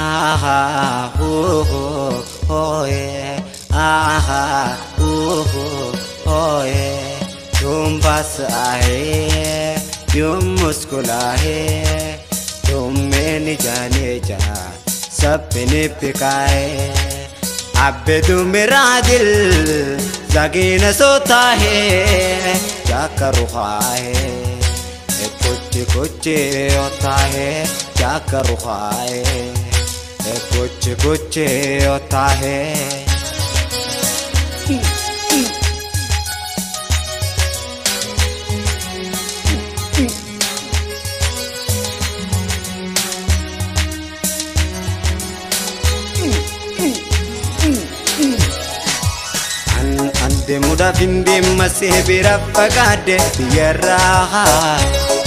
aha oh yeah aha oh yeah yom basahe yom muskulahe yom meni jane ja sabne pikaye abdu mera dil zagina sota hai kya karu hai कुछ होता है क्या करूँ हाय कुछ होता है Ande muda vindi masih birapagade biarah